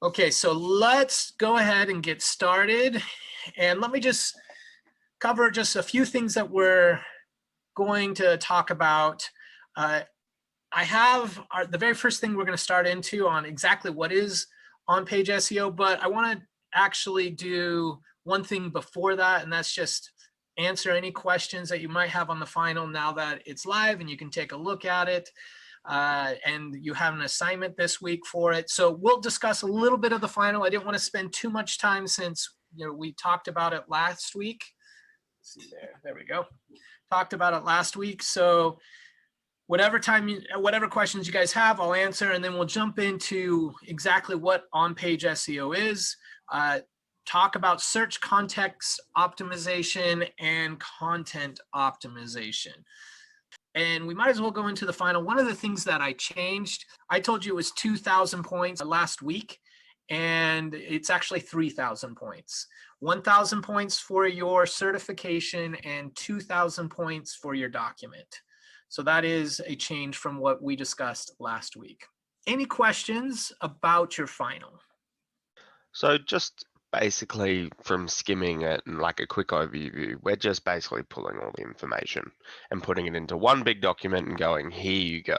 Okay, so let's go ahead and get started. And let me just cover just a few things that we're going to talk about. I have the very first thing we're going to start into on exactly what is on-page SEO, but I want to actually do one thing before that, and that's just answer any questions that you might have on the final now that it's live and you can take a look at it. And you have an assignment this week for it. So we'll discuss a little bit of the final. I didn't want to spend too much time since we talked about it last week. Let's see there we go. Talked about it last week. So whatever questions you guys have, I'll answer, and then we'll jump into exactly what on-page SEO is. Talk about search context optimization and content optimization. And we might as well go into the final. One of the things that I changed, I told you it was 2,000 points last week, and it's actually 3,000 points. 1,000 points for your certification and 2,000 points for your document. So that is a change from what we discussed last week. Any questions about your final? So just basically from skimming it and like a quick overview, we're just basically pulling all the information and putting it into one big document and going, here you go.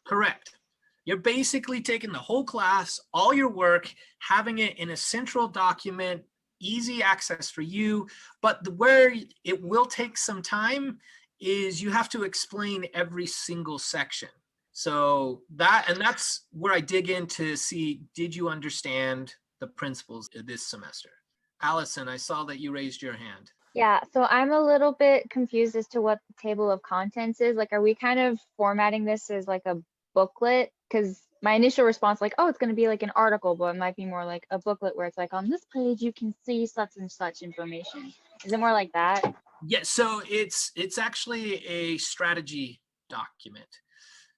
Correct. You're basically taking the whole class, all your work, having it in a central document, easy access for you. But where it will take some time is you have to explain every single section. So that's where I dig in to see, did you understand the principles this semester? Allison, I saw that you raised your hand. Yeah, so I'm a little bit confused as to what the table of contents is. Like, are we kind of formatting this as like a booklet? Because my initial response, like, oh, it's going to be like an article, but it might be more like a booklet where it's like, on this page, you can see such and such information. Is it more like that? Yeah, so it's actually a strategy document.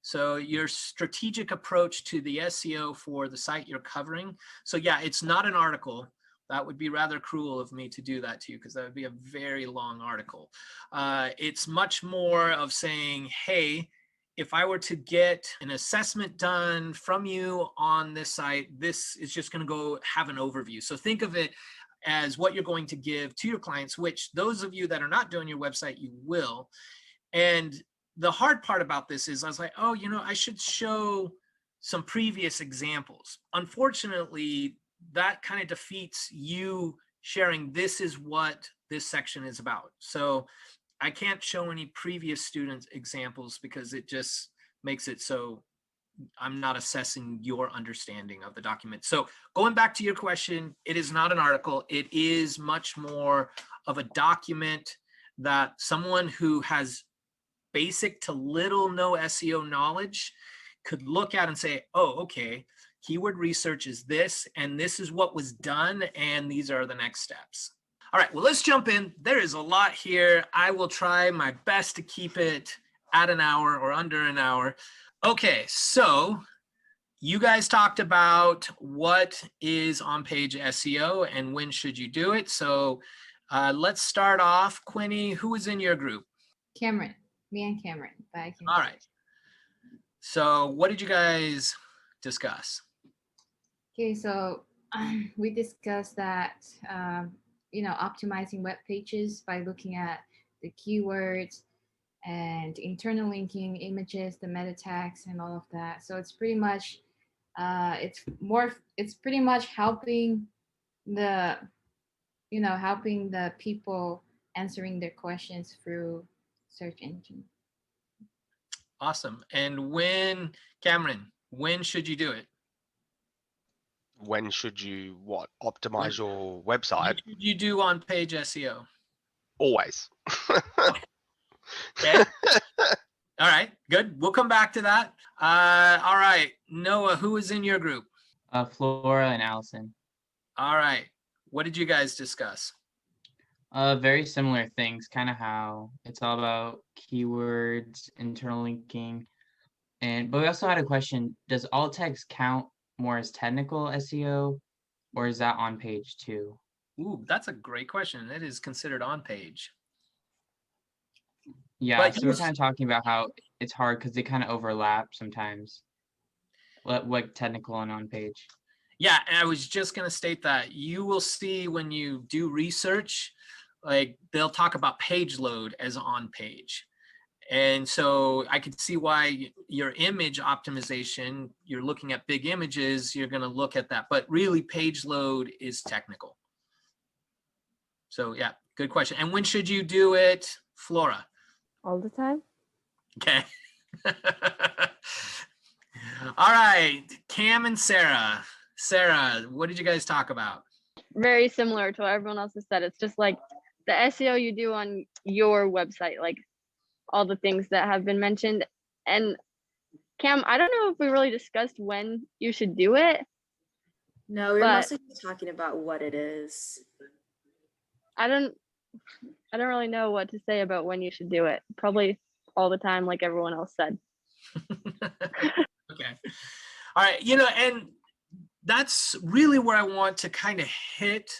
So your strategic approach to the SEO for the site you're covering. So yeah, it's not an article. That would be rather cruel of me to do that to you because that would be a very long article. It's much more of saying, hey, if I were to get an assessment done from you on this site, this is just going to go have an overview. So think of it as what you're going to give to your clients, which those of you that are not doing your website, you will. And the hard part about this is I was like, oh, I should show some previous examples. Unfortunately, that kind of defeats you sharing this is what this section is about. So I can't show any previous students examples because it just makes it so I'm not assessing your understanding of the document. So going back to your question, it is not an article. It is much more of a document that someone who has basic to little no SEO knowledge could look at and say, oh, okay, keyword research is this, and this is what was done, and these are the next steps. All right, well, let's jump in. There is a lot here. I will try my best to keep it at an hour or under an hour. Okay, so you guys talked about what is on-page SEO and when should you do it. So let's start off. Quinny, who is in your group? Cameron, me and Cameron. All right. So what did you guys discuss? Okay, so we discussed that, optimizing web pages by looking at the keywords and internal linking, images, the meta tags, and all of that. So it's pretty much, it's pretty much helping the people answering their questions through search engine. Awesome. And Cameron, when should you do it? When should you optimize your website? When should you do on-page SEO? Always. Okay. All right, good. We'll come back to that. All right, Noah, who is in your group? Flora and Allison. All right. What did you guys discuss? Very similar things, kind of how it's all about keywords, internal linking, but we also had a question: does alt text count more as technical SEO, or is that on page too? Ooh, that's a great question. It is considered on page. Yeah, so we're kind of talking about how it's hard because they kind of overlap sometimes. What technical and on page? Yeah, and I was just going to state that you will see when you do research, like they'll talk about page load as on page. And so I could see why your image optimization, you're looking at big images, you're going to look at that, but really page load is technical. So yeah, good question. And when should you do it, Flora? All the time. Okay. All right, Cam and Sarah. Sarah, what did you guys talk about? Very similar to what everyone else has said. It's just like the SEO you do on your website, like all the things that have been mentioned. And Cam, I don't know if we really discussed when you should do it. No, we're But- mostly just talking about what it is. I don't really know what to say about when you should do it. Probably all the time, like everyone else said. Okay. All right. You know, and that's really where I want to kind of hit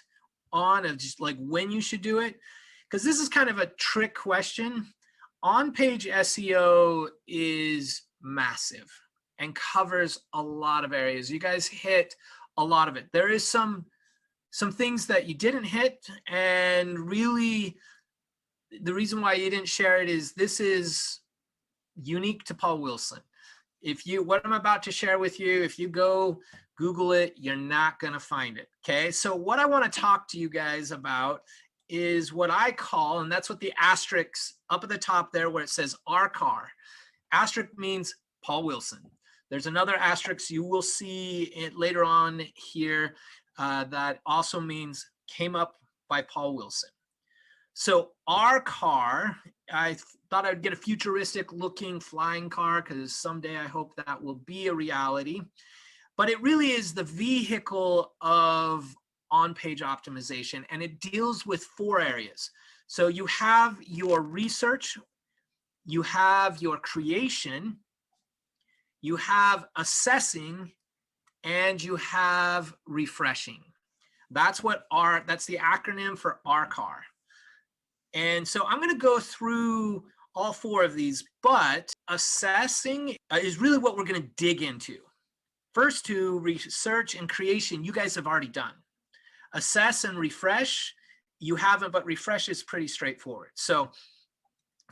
on of just like when you should do it. Because this is kind of a trick question. On-page SEO is massive and covers a lot of areas. You guys hit a lot of it. There is some things that you didn't hit, and really the reason why you didn't share it is this is unique to Paul Wilson. What I'm about to share with you, if you go Google it, you're not going to find it. Okay. So what I want to talk to you guys about is what I call, and that's what the asterisk up at the top there where it says RCAR. Asterisk means Paul Wilson. There's another asterisk you will see it later on here that also means came up by Paul Wilson. So RCAR, I thought I'd get a futuristic looking flying car because someday I hope that will be a reality. But it really is the vehicle of on-page optimization, and it deals with 4 areas. So you have your research, you have your creation, you have assessing, and you have refreshing. That's the acronym for RCAR. And so I'm going to go through all 4 of these, but assessing is really what we're going to dig into. First, to research and creation, you guys have already done. Assess and refresh, you haven't, but refresh is pretty straightforward. So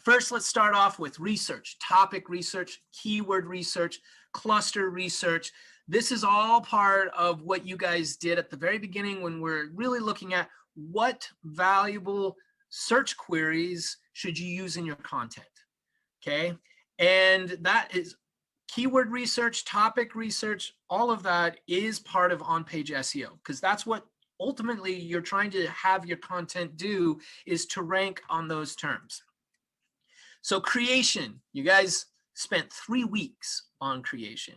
first, let's start off with research, topic research, keyword research, cluster research. This is all part of what you guys did at the very beginning when we're really looking at what valuable search queries should you use in your content, okay? And that is keyword research, topic research, all of that is part of on-page SEO, because that's what ultimately you're trying to have your content do, is to rank on those terms. So creation, you guys spent 3 weeks on creation,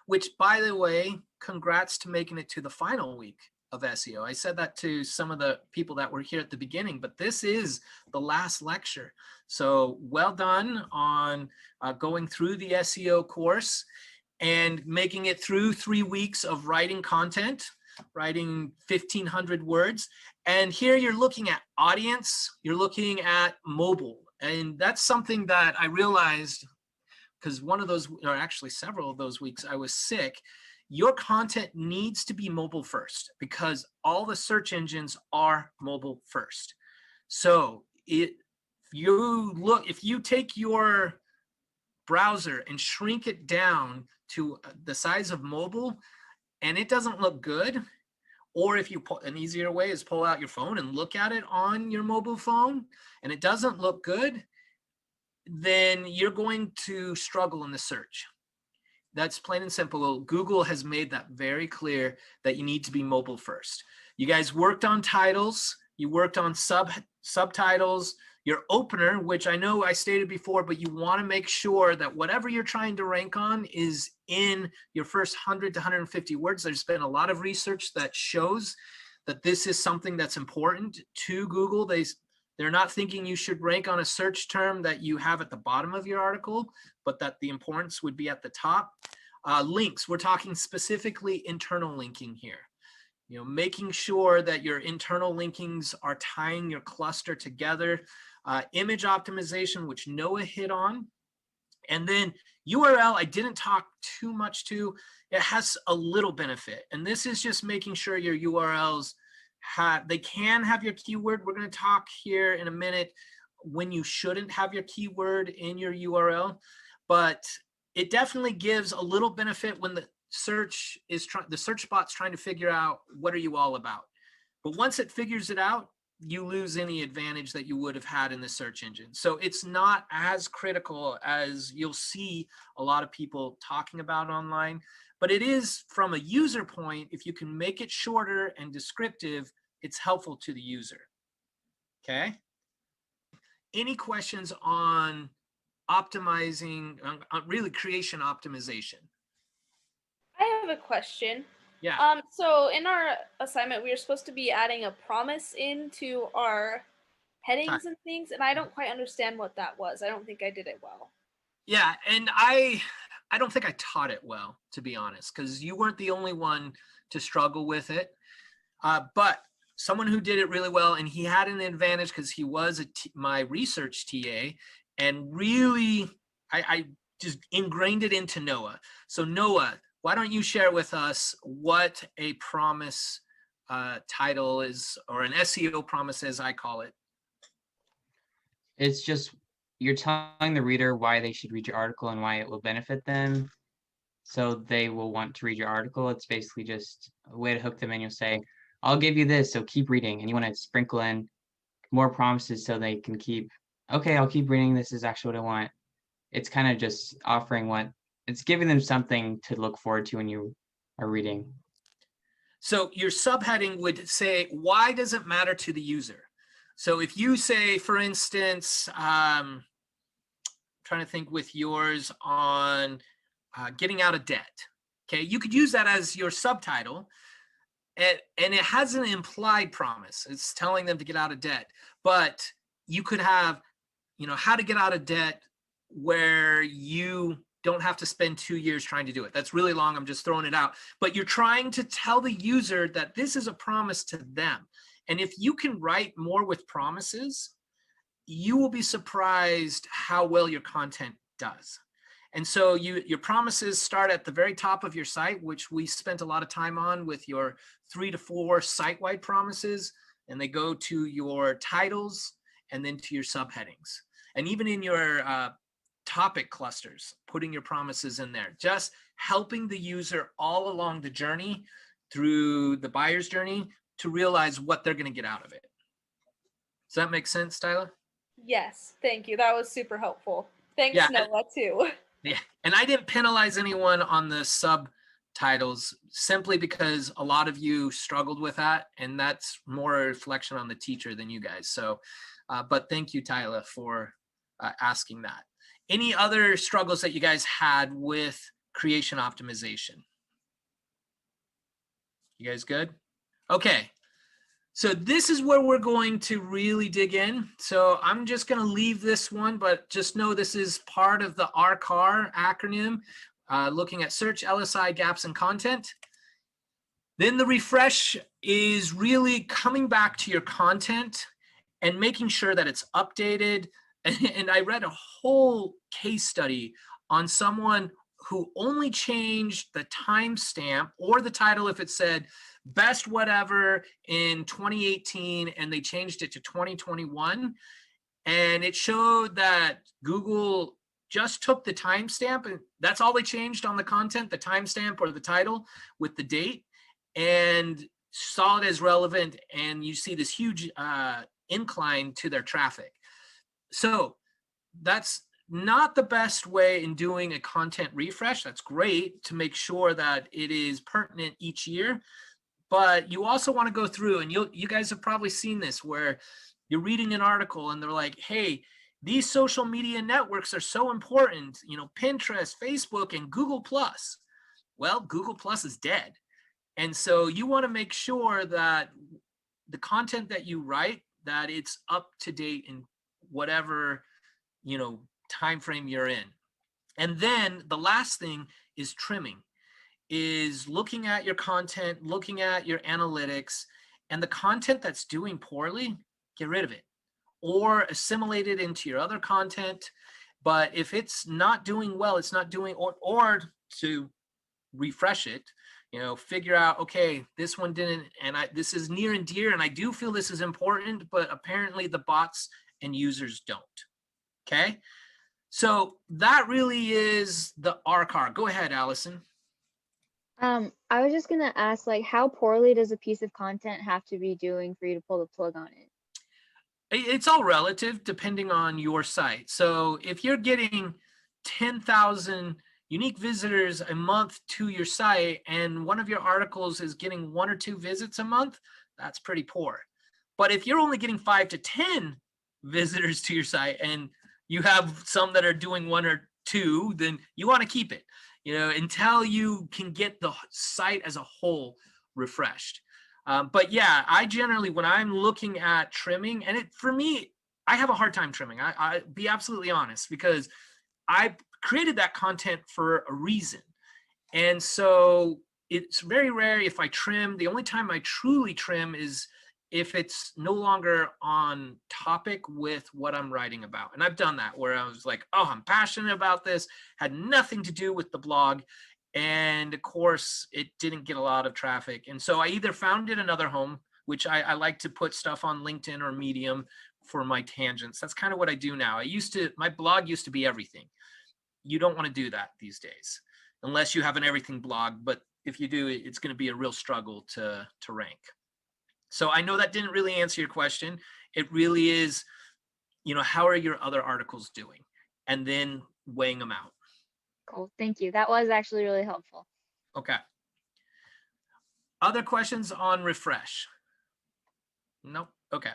which, by the way, congrats to making it to the final week of SEO. I said that to some of the people that were here at the beginning, but this is the last lecture. So well done on going through the SEO course and making it through 3 weeks of writing content, writing 1,500 words. And here you're looking at audience, you're looking at mobile. And that's something that I realized, because one of those, or actually several of those weeks, I was sick. Your content needs to be mobile first, because all the search engines are mobile first. So if you take your browser and shrink it down to the size of mobile and it doesn't look good, or if you an easier way is pull out your phone and look at it on your mobile phone and it doesn't look good, then you're going to struggle in the search. That's plain and simple. Google has made that very clear that you need to be mobile first. You guys worked on titles, you worked on subtitles, your opener, which I know I stated before, but you want to make sure that whatever you're trying to rank on is in your first 100 to 150 words. There's been a lot of research that shows that this is something that's important to Google. They're not thinking you should rank on a search term that you have at the bottom of your article, but that the importance would be at the top. Links, we're talking specifically internal linking here. You know, making sure that your internal linkings are tying your cluster together. Image optimization, which Noah hit on. And then URL, I didn't talk too much to. It has a little benefit, and this is just making sure your URLs they can have your keyword. We're going to talk here in a minute when you shouldn't have your keyword in your URL, but it definitely gives a little benefit when the search bot's trying to figure out what are you all about. But once it figures it out, you lose any advantage that you would have had in the search engine. So it's not as critical as you'll see a lot of people talking about online, but it is from a user point. If you can make it shorter and descriptive, it's helpful to the user. Okay. Any questions on optimizing, on really creation optimization? I have a question. Yeah. So in our assignment, we were supposed to be adding a promise into our headings and things, and I don't quite understand what that was. I don't think I did it well. Yeah, and I don't think I taught it well, to be honest, because you weren't the only one to struggle with it. But someone who did it really well, and he had an advantage because he was my research TA, and really, I just ingrained it into Noah. So Noah, why don't you share with us what a promise title is, or an SEO promise as I call it? It's just you're telling the reader why they should read your article and why it will benefit them, so they will want to read your article. It's basically just a way to hook them in. You'll say, I'll give you this, so keep reading. And you want to sprinkle in more promises so they can keep, okay, I'll keep reading. This is actually what I want. It's kind of just offering it's giving them something to look forward to when you are reading. So your subheading would say, why does it matter to the user? So if you say, for instance, trying to think with yours on getting out of debt. Okay, you could use that as your subtitle, and it has an implied promise. It's telling them to get out of debt, but you could have, how to get out of debt where you don't have to spend 2 years trying to do it. That's really long. I'm just throwing it out, but you're trying to tell the user that this is a promise to them. And if you can write more with promises, you will be surprised how well your content does. And so your promises start at the very top of your site, which we spent a lot of time on with your 3 to 4 site-wide promises, and they go to your titles and then to your subheadings. And even in your topic clusters, putting your promises in there, just helping the user all along the journey through the buyer's journey to realize what they're going to get out of it. Does that make sense, Tyler? Yes, thank you. That was super helpful. Thanks, Yeah, Noah, too. Yeah, and I didn't penalize anyone on the subtitles simply because a lot of you struggled with that, and that's more a reflection on the teacher than you guys. So, but thank you, Tyler, for asking that. Any other struggles that you guys had with creation optimization? You guys good? Okay. So this is where we're going to really dig in. So I'm just going to leave this one, but just know this is part of the RCAR acronym, looking at search, LSI, gaps, and content. Then the refresh is really coming back to your content and making sure that it's updated. And I read a whole case study on someone who only changed the timestamp or the title if it said best whatever in 2018 and they changed it to 2021, and it showed that Google just took the timestamp and that's all they changed on the content, the timestamp or the title with the date, and saw it as relevant, and you see this huge incline to their traffic. So that's not the best way in doing a content refresh. That's great to make sure that it is pertinent each year, but you also want to go through, and you guys have probably seen this where you're reading an article and they're like, hey, these social media networks are so important, Pinterest, Facebook, and Google Plus. Well, Google Plus is dead. And so you want to make sure that the content that you write, that it's up to date in whatever, time frame you're in. And then the last thing is trimming, is looking at your content, looking at your analytics, and the content that's doing poorly, get rid of it or assimilate it into your other content. But if it's not doing well, it's not doing, or to refresh it, figure out, okay, this one didn't, and this is near and dear, and I do feel this is important, but apparently the bots and users don't. Okay. So that really is the RCAR. Go ahead, Allison. I was just gonna ask, like, how poorly does a piece of content have to be doing for you to pull the plug on it? It's all relative depending on your site. So if you're getting 10,000 unique visitors a month to your site and one of your articles is getting 1 or 2 visits a month, that's pretty poor. But if you're only getting 5 to 10 visitors to your site and you have some that are doing 1 or 2, then you want to keep it, until you can get the site as a whole refreshed. But yeah, I generally, when I'm looking at trimming, and for me, I have a hard time trimming. I be absolutely honest, because I created that content for a reason. And so it's very rare if I trim. The only time I truly trim is if it's no longer on topic with what I'm writing about. And I've done that where I was like, oh, I'm passionate about this, had nothing to do with the blog. And of course, it didn't get a lot of traffic. And so I either found it another home, which I like to put stuff on LinkedIn or Medium for my tangents. That's kind of what I do now. My blog used to be everything. You don't want to do that these days, unless you have an everything blog. But if you do, it's going to be a real struggle to rank. So I know that didn't really answer your question. It really is, how are your other articles doing? And then weighing them out. Cool, thank you. That was actually really helpful. Okay. Other questions on refresh? Nope. Okay.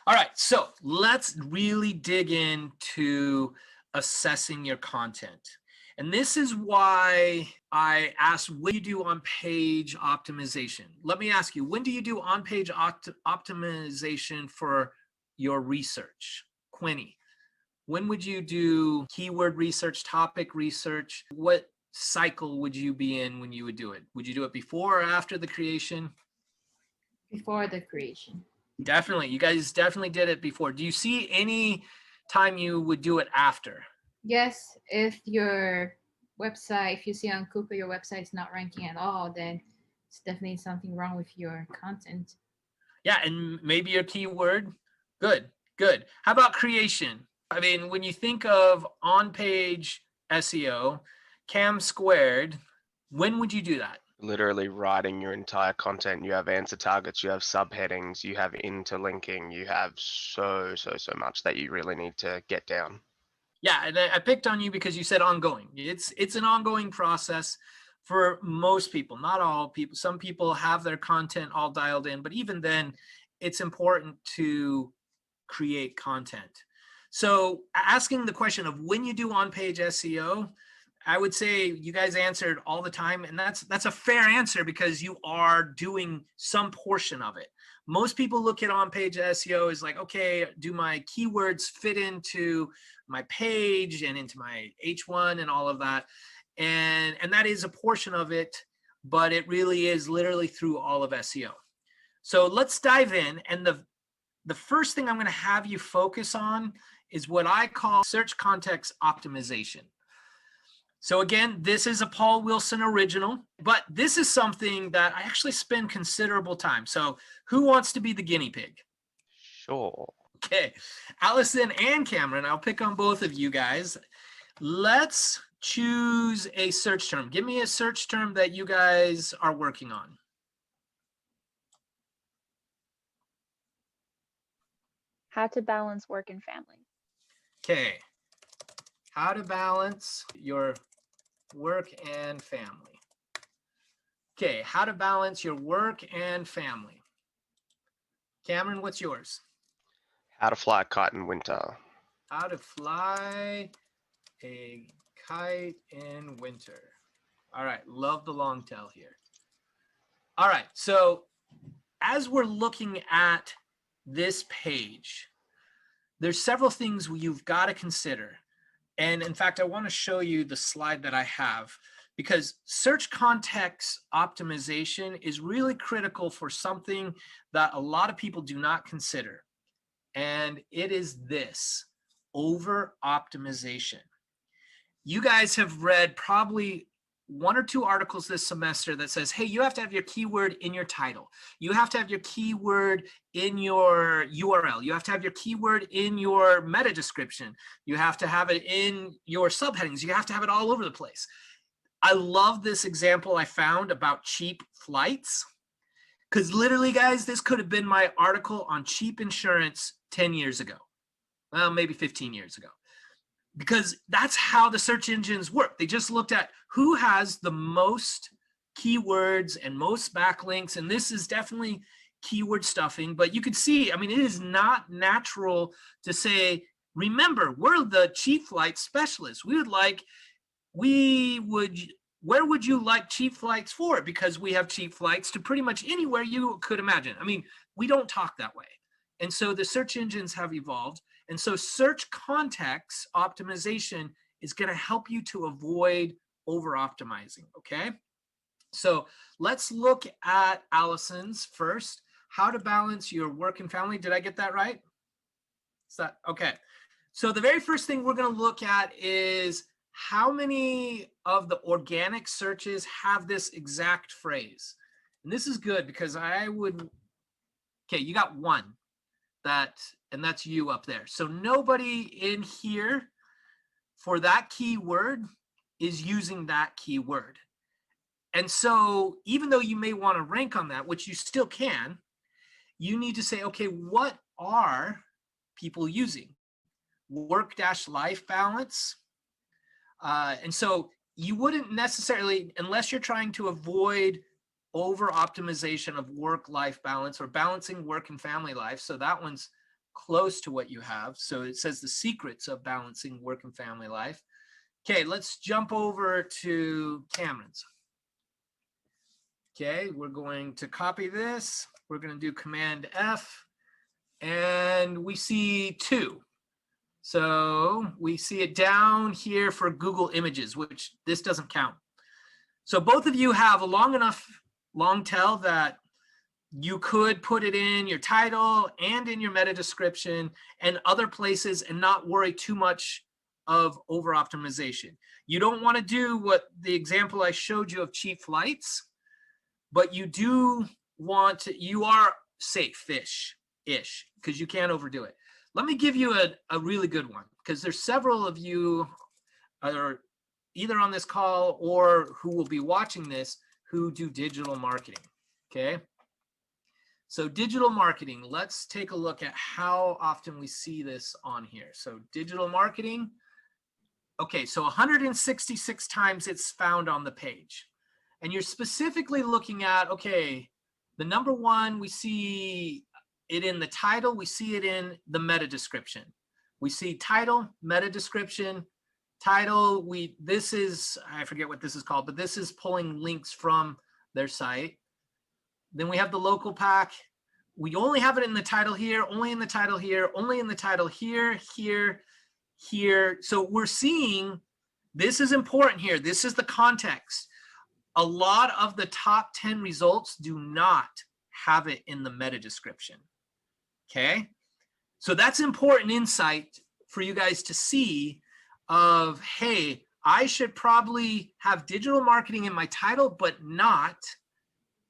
All right. So let's really dig into assessing your content. And this is why I asked, when do you do on-page optimization? Let me ask you, when do you do on-page optimization for your research? Quinny, when would you do keyword research, topic research? What cycle would you be in when you would do it? Would you do it before or after the creation? Before the creation. Definitely. You guys definitely did it before. Do you see any time you would do it after? Yes, if your website, if you see on Cooper your website is not ranking at all, then it's definitely something wrong with your content. Yeah, and maybe your keyword. Good, good. How about creation? I mean, when you think of on-page SEO, Cam squared, when would you do that? Literally writing your entire content. You have answer targets, you have subheadings, you have interlinking, you have so much that you really need to get down. Yeah, and I picked on you because you said ongoing. It's an ongoing process for most people, not all people. Some people have their content all dialed in, but even then, it's important to create content. So asking the question of when you do on-page SEO, I would say you guys answered all the time, and that's a fair answer because you are doing some portion of it. Most people look at on-page SEO as like, okay, do my keywords fit into my page and into my H1 and all of that? And that is a portion of it, but it really is literally through all of SEO. So let's dive in. And the first thing I'm going to have you focus on is what I call search context optimization. So again, this is a Paul Wilson original, but this is something that I actually spend considerable time. So who wants to be the guinea pig? Sure. Okay, Allison and Cameron, I'll pick on both of you guys. Let's choose a search term. Give me a search term that you guys are working on. How to balance work and family. Okay, how to balance your work and family. Okay, how to balance your work and family. Cameron, what's yours? How to fly a kite in winter. How to fly a kite in winter. All right, love the long tail here. All right, so as we're looking at this page, there's several things you've got to consider. And in fact, I want to show you the slide that I have because search context optimization is really critical for something that a lot of people do not consider. And it is this: over optimization. You guys have read probably 1 or 2 articles this semester that says, hey, you have to have your keyword in your title. You have to have your keyword in your URL. You have to have your keyword in your meta description. You have to have it in your subheadings. You have to have it all over the place. I love this example I found about cheap flights, because literally, guys, this could have been my article on cheap insurance 10 years ago. Well, maybe 15 years ago. Because that's how the search engines work. They just looked at who has the most keywords and most backlinks. And this is definitely keyword stuffing. But you could see, I mean, it is not natural to say, remember, we're the cheap flight specialists. Where would you like cheap flights for? Because we have cheap flights to pretty much anywhere you could imagine. I mean, we don't talk that way. And so the search engines have evolved. And so search context optimization is going to help you to avoid over optimizing. Okay. So let's look at Allison's first, how to balance your work and family. Did I get that right? Is that okay? So the very first thing we're going to look at is how many of the organic searches have this exact phrase. And this is good because okay, you got 1 and that's you up there. So nobody in here for that keyword is using that keyword. And so even though you may want to rank on that, which you still can, you need to say, okay, what are people using? Work-life balance. And so you wouldn't necessarily, unless you're trying to avoid over optimization of work-life balance or balancing work and family life. So that one's close to what you have. So it says the secrets of balancing work and family life. Okay, let's jump over to Cameron's. Okay, we're going to copy this. We're going to do Command F, and we see 2. So we see it down here for Google Images, which this doesn't count. So both of you have a long tail that you could put it in your title and in your meta description and other places and not worry too much of over optimization. You don't want to do what the example I showed you of cheap flights, but you do want to, you are safe-ish because you can't overdo it. Let me give you a really good one, because there's several of you are either on this call or who will be watching this who do digital marketing, okay? So digital marketing, let's take a look at how often we see this on here. So digital marketing, okay, so 166 times it's found on the page. And you're specifically looking at, okay, the number 1, we see it in the title, we see it in the meta description. We see title, meta description, title, this is, I forget what this is called, but this is pulling links from their site. Then we have the local pack. We only have it in the title here, only in the title here, only in the title here, here, here. So we're seeing, this is important here. This is the context. A lot of the top 10 results do not have it in the meta description. Okay. So that's important insight for you guys to see of, hey, I should probably have digital marketing in my title, but not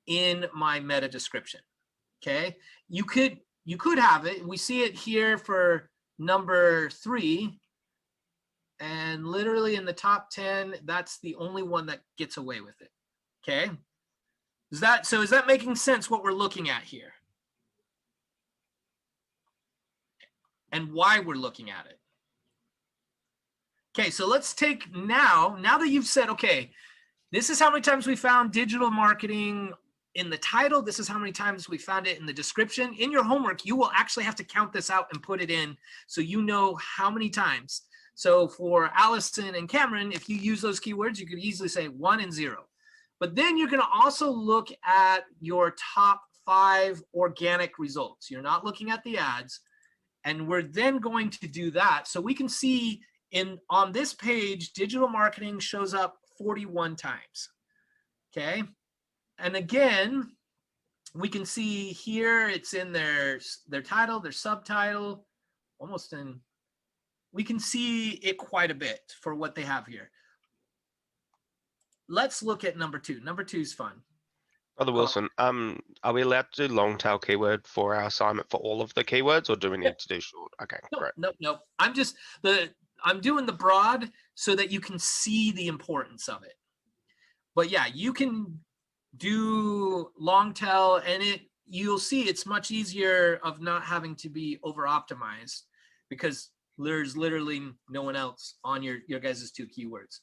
in my meta description. Okay. You could have it. We see it here for number 3. And literally in the top 10, that's the only one that gets away with it. Okay. Is that making sense what we're looking at here? And why we're looking at it. Okay, so let's take now that you've said, okay, this is how many times we found digital marketing in the title. This is how many times we found it in the description. In your homework, you will actually have to count this out and put it in so you know how many times. So for Allison and Cameron, if you use those keywords, you could easily say 1 and 0. But then you're going to also look at your top 5 organic results. You're not looking at the ads. And we're then going to do that. So we can see on this page, digital marketing shows up 41 times. Okay. And again, we can see here it's in their title, their subtitle, almost in we can see it quite a bit for what they have here. Let's look at number 2. Number 2 is fun. Brother Wilson, are we allowed to do long tail keyword for our assignment for all of the keywords, or do we need to do short? Okay, great. Nope. I'm doing the broad so that you can see the importance of it. But yeah, you can do long tail, and you'll see it's much easier of not having to be over optimized because there's literally no one else on your guys' 2 keywords.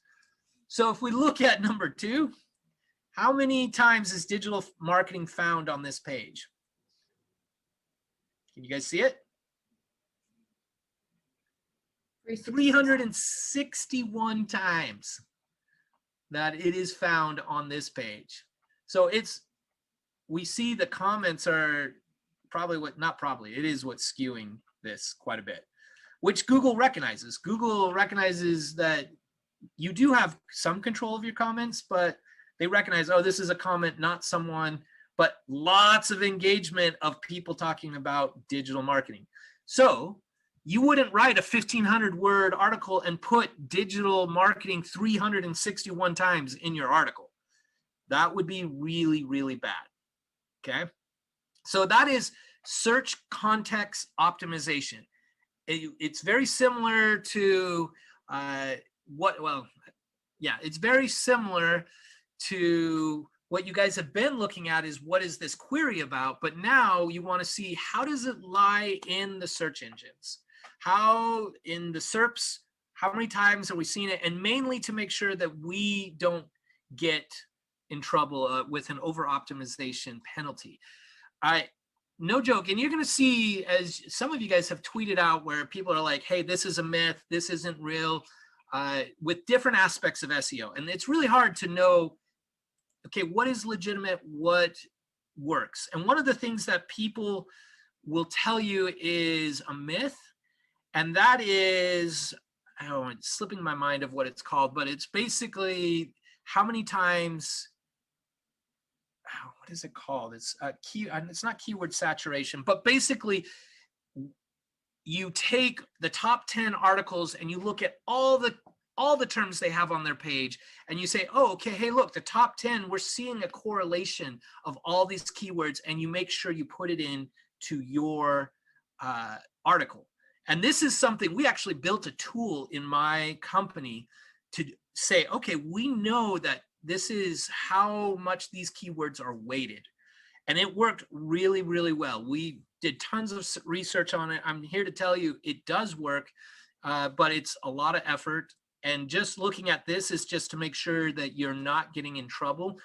So if we look at number 2, how many times is digital marketing found on this page? Can you guys see it? 361 times that it is found on this page. So we see the comments are probably it is what's skewing this quite a bit, which Google recognizes. Google recognizes that you do have some control of your comments, but they recognize, oh, this is a comment, not someone, but lots of engagement of people talking about digital marketing. So you wouldn't write a 1,500 word article and put digital marketing 361 times in your article. That would be really, really bad. Okay. So that is search context optimization. It's very similar to it's very similar to what you guys have been looking at is what is this query about, but now you want to see how does it lie in the search engines? How in the SERPs, how many times are we seeing it? And mainly to make sure that we don't get in trouble with an over optimization penalty. No joke. And you're going to see, as some of you guys have tweeted out, where people are like, hey, this is a myth, this isn't real, with different aspects of SEO. And it's really hard to know, okay, what is legitimate, what works? And one of the things that people will tell you is a myth, and that is, it's slipping my mind of what it's called, but it's basically how many times, what is it called? It's it's not keyword saturation, but basically you take the top 10 articles and you look at all the terms they have on their page and you say, oh, okay, hey, look, the top 10, we're seeing a correlation of all these keywords, and you make sure you put it in to your article. And this is something, we actually built a tool in my company to say, okay, we know that this is how much these keywords are weighted. And it worked really, really well. We did tons of research on it. I'm here to tell you it does work, but it's a lot of effort. And just looking at this is just to make sure that you're not getting in trouble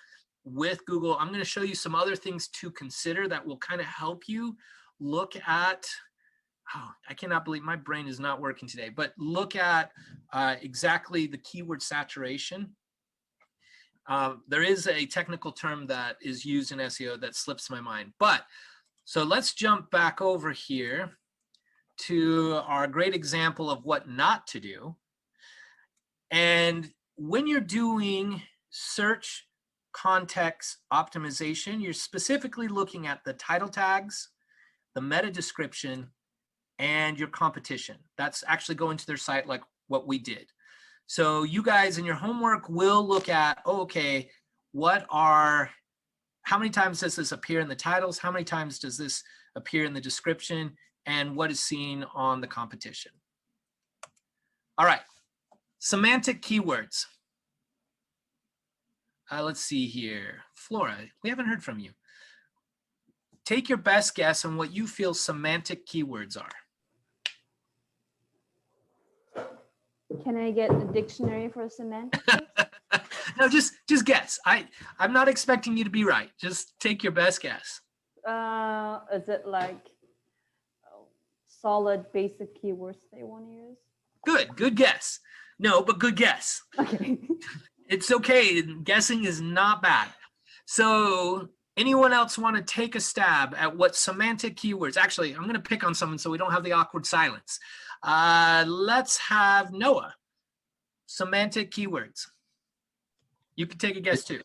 with Google. I'm going to show you some other things to consider that will kind of help you look at, I cannot believe my brain is not working today, but look at exactly the keyword saturation. There is a technical term that is used in SEO that slips my mind. But so let's jump back over here to our great example of what not to do. And when you're doing search context optimization, you're specifically looking at the title tags, the meta description, and your competition. That's actually going to their site like what we did. So you guys in your homework will look at, oh, okay, how many times does this appear in the titles? How many times does this appear in the description? And what is seen on the competition? All right, semantic keywords. Let's see here. Flora, we haven't heard from you. Take your best guess on what you feel semantic keywords are. Can I get a dictionary for semantics? No, just guess. I'm not expecting you to be right. Just take your best guess. Is it like solid basic keywords they want to use? Good guess. No, but good guess. Okay. It's okay. Guessing is not bad. So anyone else want to take a stab at what semantic keywords? Actually, I'm going to pick on someone so we don't have the awkward silence. Let's have Noah. Semantic keywords. You can take a guess too.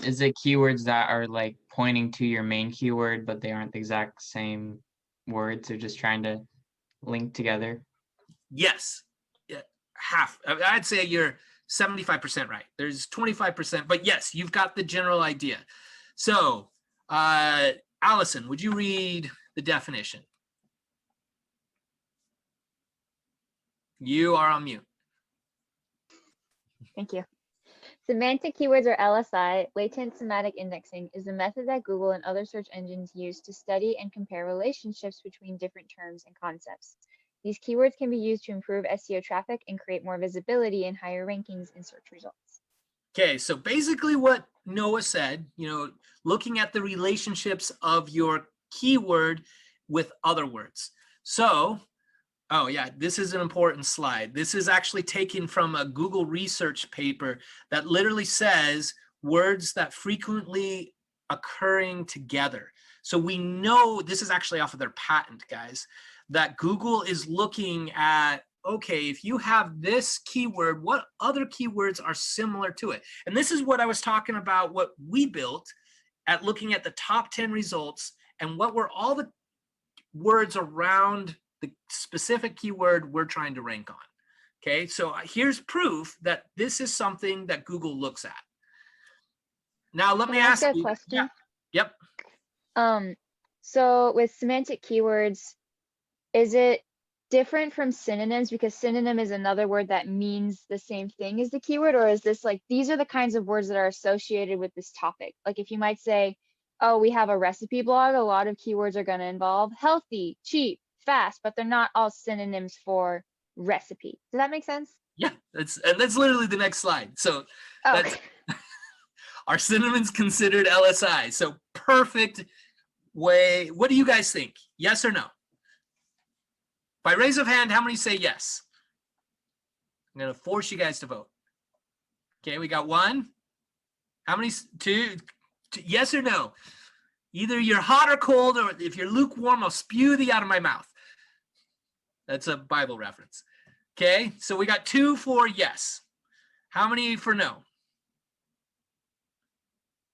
Is it keywords that are like pointing to your main keyword, but they aren't the exact same words? They're just trying to link together? Yes, half. I'd say you're 75% right. There's 25%, but yes, you've got the general idea. So, Allison, would you read the definition? You are on mute. Thank you. Semantic keywords, or LSI, latent semantic indexing, is a method that Google and other search engines use to study and compare relationships between different terms and concepts. These keywords can be used to improve SEO traffic and create more visibility and higher rankings in search results. Okay, so basically what Noah said, looking at the relationships of your keyword with other words. So, oh yeah, this is an important slide. This is actually taken from a Google research paper that literally says words that frequently occurring together. So we know, this is actually off of their patent, guys, that Google is looking at, okay, if you have this keyword, what other keywords are similar to it? And this is what I was talking about, what we built at looking at the top 10 results and what were all the words around the specific keyword we're trying to rank on. Okay, so here's proof that this is something that Google looks at. Now, let me ask a you. question. Yeah, yep. So with semantic keywords, is it different from synonyms, because synonym is another word that means the same thing as the keyword, or is this like, these are the kinds of words that are associated with this topic? Like if you might say, oh, we have a recipe blog, a lot of keywords are going to involve healthy, cheap, fast, but they're not all synonyms for recipe. Does that make sense? Yeah, that's literally the next slide. So that's are synonyms considered LSI? So perfect way. What do you guys think? Yes or no? By raise of hand, how many say yes? I'm going to force you guys to vote. Okay, we got one. How many? Two? Yes or no? Either you're hot or cold, or if you're lukewarm, I'll spew thee out of my mouth. That's a Bible reference. Okay, so we got 2 for yes. How many for no?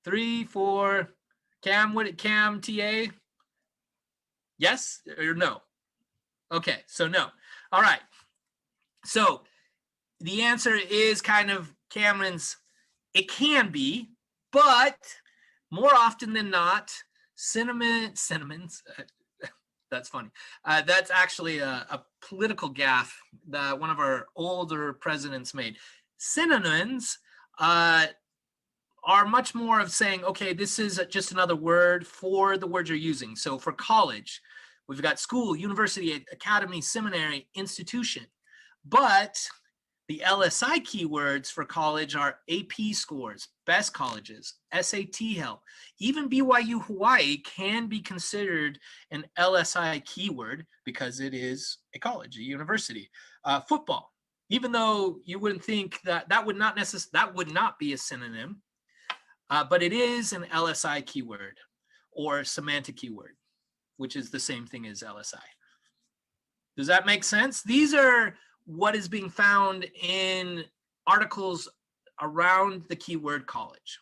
3, 4. Cam, Cam, TA? Yes or no? Okay, so no. All right. So the answer is kind of Cameron's, it can be, but more often than not, synonyms, that's funny. That's actually a political gaffe that one of our older presidents made. Synonyms are much more of saying, okay, this is just another word for the word you're using. So for college, we've got school, university, academy, seminary, institution. But the LSI keywords for college are AP scores, best colleges, SAT help. Even BYU Hawaii can be considered an LSI keyword because it is a college, a university. Football, even though you wouldn't think that would not be a synonym, but it is an LSI keyword or semantic keyword, which is the same thing as LSI. Does that make sense? These are what is being found in articles around the keyword college.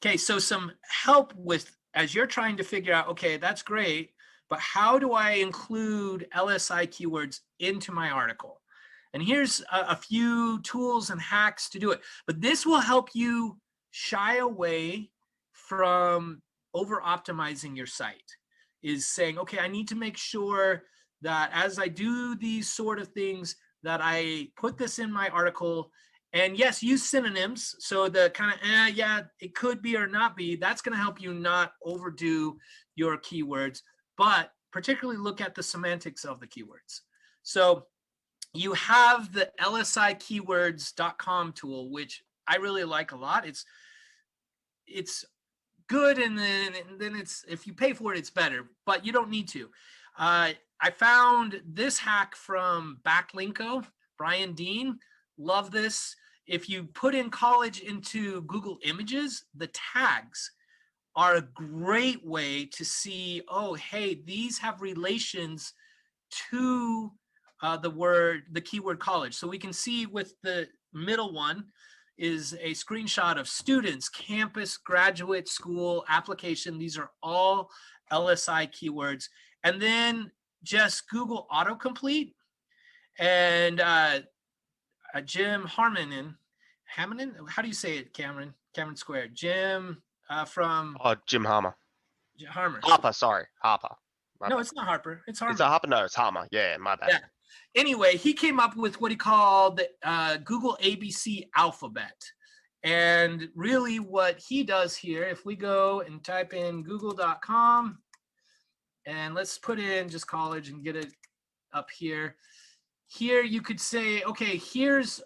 Okay, so some help with, as you're trying to figure out, okay, that's great, but how do I include LSI keywords into my article? And here's a few tools and hacks to do it. But this will help you shy away from over-optimizing your site, is saying, okay, I need to make sure that as I do these sort of things, that I put this in my article. And yes, use synonyms. So the kind of, yeah, it could be or not be, that's going to help you not overdo your keywords, but particularly look at the semantics of the keywords. So you have the lsikeywords.com tool, which I really like a lot. It's good, and then it's, if you pay for it, it's better, but you don't need to. I found this hack from Backlinko, Brian Dean. Love this. If you put in college into Google Images, the tags are a great way to see, oh, hey, these have relations to the keyword college. So we can see with the middle one is a screenshot of students, campus, graduate school, application. These are all LSI keywords. And then just Google autocomplete And Jim Harmonen, how do you say it, Cameron? Cameron Square. Jim from Oh, Jim Harmer. Harmer. Harper, sorry, Harper. My No, bad. it's not Harper. It's Harmer. Is it Harper? No, it's Harmer. Yeah, my bad. Yeah. Anyway, he came up with what he called Google ABC alphabet. And really what he does here, if we go and type in google.com, and let's put in just college and get it up here. Here you could say, okay,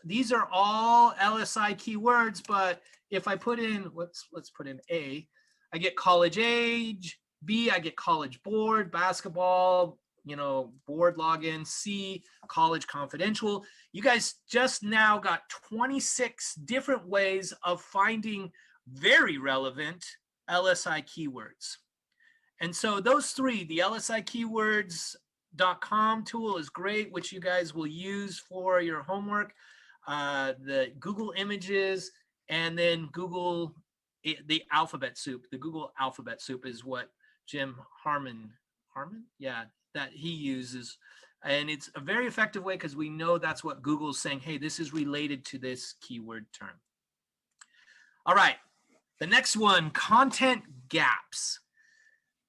these are all LSI keywords, but if I put in, let's put in A, I get college age, B, I get college board, basketball, board login, C, college confidential. You guys just now got 26 different ways of finding very relevant LSI keywords. And so those three, the LSI keywords.com tool is great, which you guys will use for your homework. The Google Images, and then the alphabet soup. The Google alphabet soup is what Jim Harmon, yeah, that he uses. And it's a very effective way because we know that's what Google's saying, hey, this is related to this keyword term. All right, the next one, content gaps.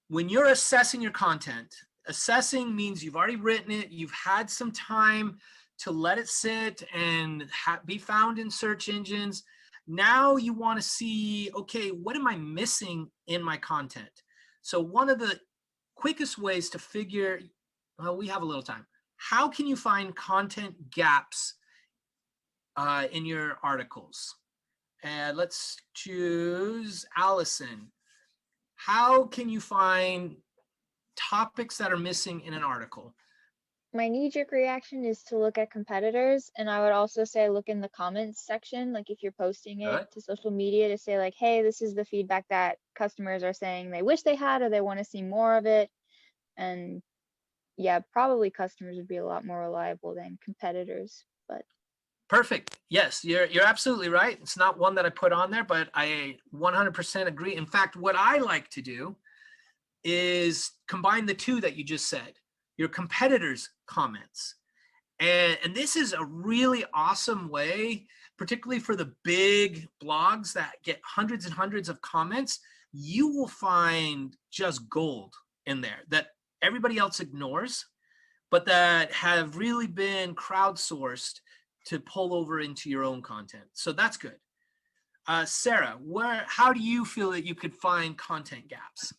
When you're assessing your content, assessing means you've already written it, you've had some time to let it sit and be found in search engines. Now you want to see, okay, what am I missing in my content? So one of the quickest ways to figure, well, we have a little time. How can you find content gaps in your articles? And let's choose Allison. How can you find topics that are missing in an article? My knee-jerk reaction is to look at competitors, and I would also say look in the comments section, like if you're posting it to social media, to say like, hey, this is the feedback that customers are saying they wish they had or they want to see more of it. And yeah, probably customers would be a lot more reliable than competitors. But perfect. Yes, you're absolutely right. It's not one that I put on there, but I 100% agree. In fact, what I like to do is combine the two that you just said, your competitors' comments. And this is a really awesome way, particularly for the big blogs that get hundreds and hundreds of comments. You will find just gold in there that everybody else ignores, but that have really been crowdsourced to pull over into your own content. So that's good. Sarah, how do you feel that you could find content gaps?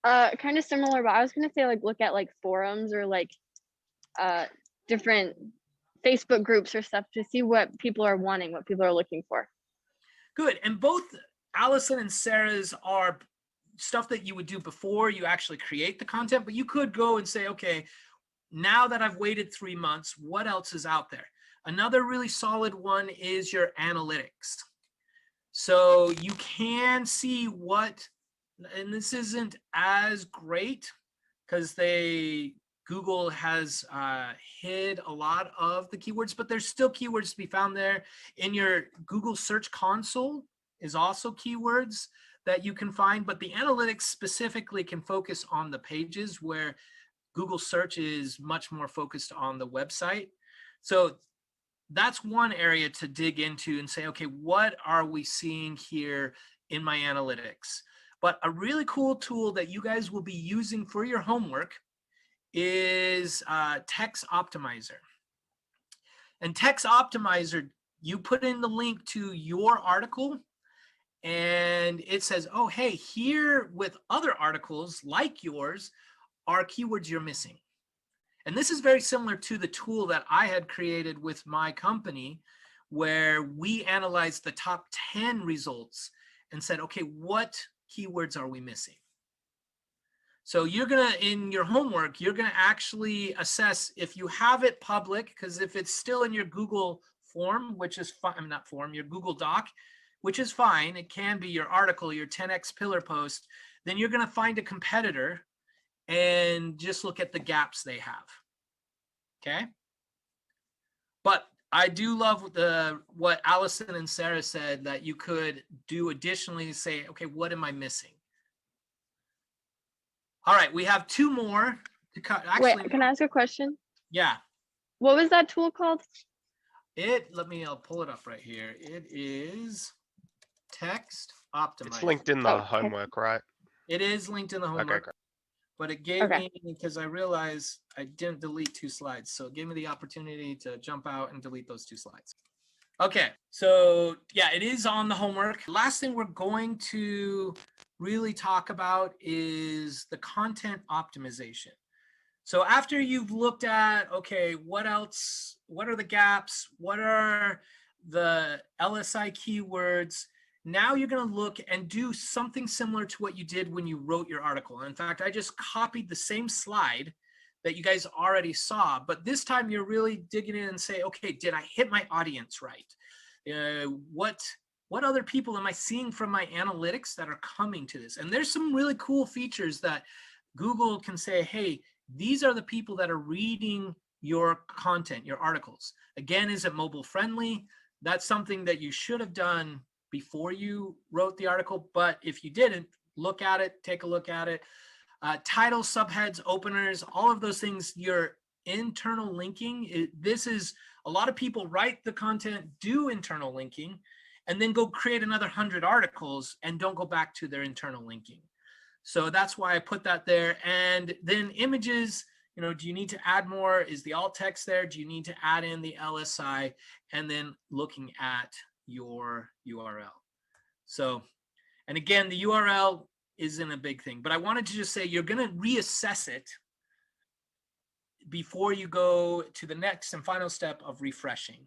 Kind of similar, but I was gonna say like look at like forums or like different Facebook groups or stuff to see what people are wanting, what people are looking for. Good. And both Allison and Sarah's are stuff that you would do before you actually create the content, but you could go and say, okay, now that I've waited 3 months, what else is out there? Another really solid one is your analytics. So you can see what, and this isn't as great because Google has hid a lot of the keywords, but there's still keywords to be found there. In your Google Search Console is also keywords that you can find, but the analytics specifically can focus on the pages where Google search is much more focused on the website. So that's one area to dig into and say, okay, what are we seeing here in my analytics? But a really cool tool that you guys will be using for your homework is Text Optimizer. And Text Optimizer, you put in the link to your article and it says, oh, hey, here with other articles like yours are keywords you're missing. And this is very similar to the tool that I had created with my company, where we analyzed the top 10 results and said, okay, what keywords are we missing? So you're gonna, in your homework, you're gonna actually assess if you have it public, because if it's still in your Google form, which is fine, not form, your Google Doc, which is fine, it can be your article, your 10x pillar post, then you're gonna find a competitor and just look at the gaps they have, okay? But I do love what Allison and Sarah said, that you could do additionally say, okay, what am I missing? All right, we have two more to cut. Actually, wait, can I ask a question? Yeah. What was that tool called? I'll pull it up right here. It is Text Optimizer. It's linked in the Oh, text. homework, right? It is linked in the Okay, homework, great. but it gave Okay. me, because I realized I didn't delete 2 slides. So it gave me the opportunity to jump out and delete those 2 slides. Okay, so yeah, it is on the homework. Last thing we're going to really talk about is the content optimization. So after you've looked at, okay, what else, what are the gaps? What are the LSI keywords? Now you're going to look and do something similar to what you did when you wrote your article. And in fact, I just copied the same slide that you guys already saw, but this time you're really digging in and say, okay, did I hit my audience right? What other people am I seeing from my analytics that are coming to this? And there's some really cool features that Google can say, hey, these are the people that are reading your content, your articles. Again, is it mobile friendly? That's something that you should have done before you wrote the article. But if you didn't, look at it, take a look at it. Titles, subheads, openers, all of those things, your internal linking. This is a lot of people write the content, do internal linking, and then go create another 100 articles and don't go back to their internal linking. So that's why I put that there. And then images, do you need to add more? Is the alt text there? Do you need to add in the LSI? And then looking at your URL. So, and again, the URL isn't a big thing, but I wanted to just say you're going to reassess it before you go to the next and final step of refreshing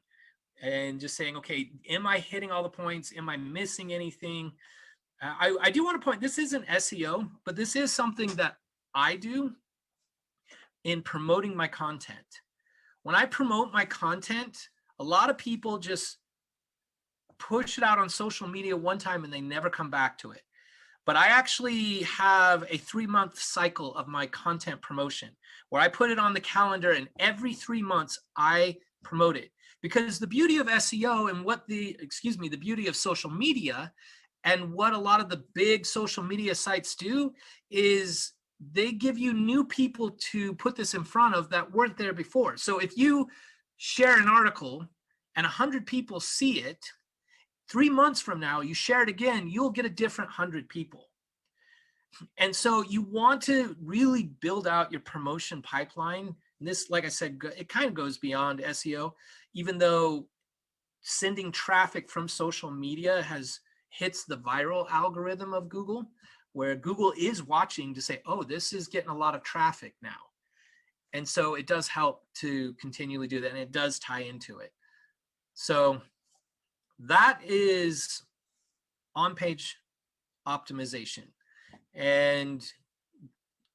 and just saying, okay, am I hitting all the points? Am I missing anything? I do want to point, this isn't SEO, but this is something that I do in promoting my content. When I promote my content, a lot of people just push it out on social media one time and they never come back to it. But I actually have a 3-month cycle of my content promotion where I put it on the calendar, and every 3 months I promote it. Because the beauty of SEO and the beauty of social media and what a lot of the big social media sites do is they give you new people to put this in front of that weren't there before. So if you share an article and 100 people see it, 3 months from now, you share it again, you'll get a different 100 people. And so you want to really build out your promotion pipeline. And this, like I said, it kind of goes beyond SEO, even though sending traffic from social media hits the viral algorithm of Google, where Google is watching to say, oh, this is getting a lot of traffic now. And so it does help to continually do that, and it does tie into it. So that is on-page optimization. And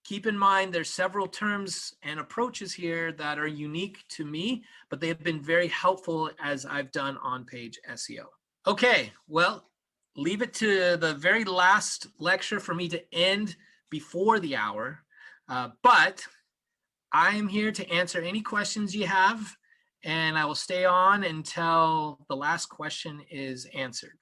keep in mind, there's several terms and approaches here that are unique to me, but they have been very helpful as I've done on-page SEO. Okay, well, leave it to the very last lecture for me to end before the hour, but I'm here to answer any questions you have, and I will stay on until the last question is answered.